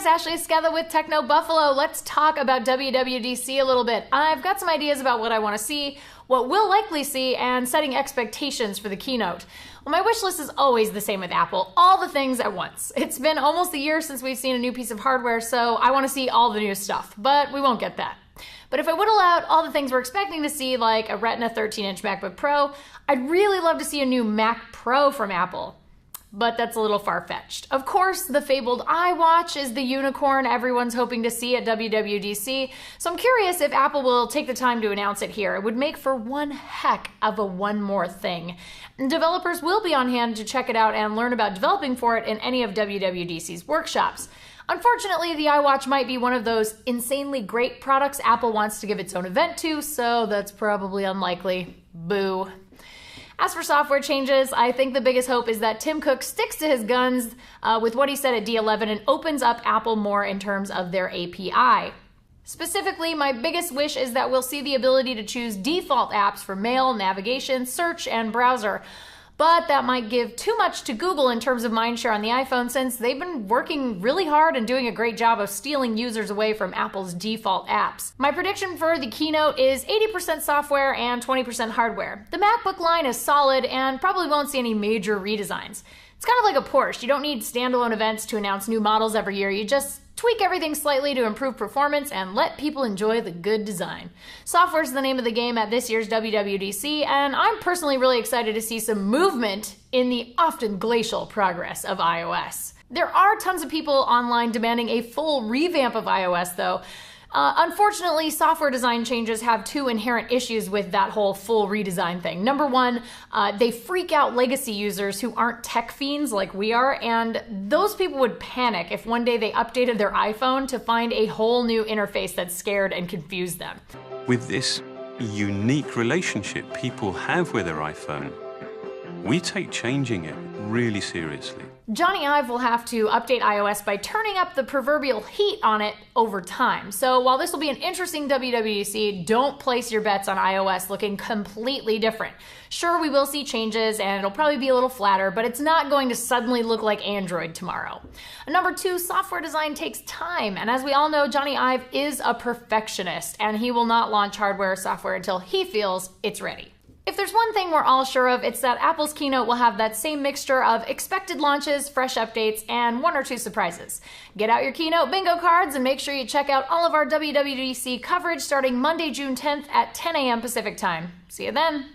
guys, Ashley Esqueda with Techno Buffalo. Let's talk about WWDC a little bit. I've got some ideas about what I want to see, what we'll likely see, and setting expectations for the keynote. Well, my wish list is always the same with Apple, all the things at once. It's been almost a year since we've seen a new piece of hardware, so I want to see all the new stuff, but we won't get that. But if I would allow all the things we're expecting to see, like a Retina 13-inch MacBook Pro, I'd really love to see a new Mac Pro from Apple. But that's a little far-fetched. Of course, the fabled iWatch is the unicorn everyone's hoping to see at WWDC, so I'm curious if Apple will take the time to announce it here. It would make for one heck of a one more thing. And developers will be on hand to check it out and learn about developing for it in any of WWDC's workshops. Unfortunately, the iWatch might be one of those insanely great products Apple wants to give its own event to, so that's probably unlikely. Boo. As for software changes, I think the biggest hope is that Tim Cook sticks to his guns with what he said at D11 and opens up Apple more in terms of their API. Specifically, my biggest wish is that we'll see the ability to choose default apps for mail, navigation, search, and browser. But that might give too much to Google in terms of mindshare on the iPhone, since they've been working really hard and doing a great job of stealing users away from Apple's default apps. My prediction for the keynote is 80% software and 20% hardware. The MacBook line is solid and probably won't see any major redesigns. It's kind of like a Porsche. You don't need standalone events to announce new models every year. You just tweak everything slightly to improve performance and let people enjoy the good design. Software is the name of the game at this year's WWDC, and I'm personally really excited to see some movement in the often glacial progress of iOS. There are tons of people online demanding a full revamp of iOS, though. Unfortunately, software design changes have two inherent issues with that whole full redesign thing. Number one, they freak out legacy users who aren't tech fiends like we are, and those people would panic if one day they updated their iPhone to find a whole new interface that scared and confused them. With this unique relationship people have with their iPhone, we take changing it really seriously. Johnny Ive will have to update iOS by turning up the proverbial heat on it over time. So while this will be an interesting WWDC, don't place your bets on iOS looking completely different. Sure, we will see changes and it'll probably be a little flatter, but it's not going to suddenly look like Android tomorrow. Number two, software design takes time. And as we all know, Johnny Ive is a perfectionist and he will not launch hardware or software until he feels it's ready. If there's one thing we're all sure of, it's that Apple's keynote will have that same mixture of expected launches, fresh updates, and one or two surprises. Get out your keynote bingo cards and make sure you check out all of our WWDC coverage starting Monday, June 10th at 10 a.m. Pacific time. See you then.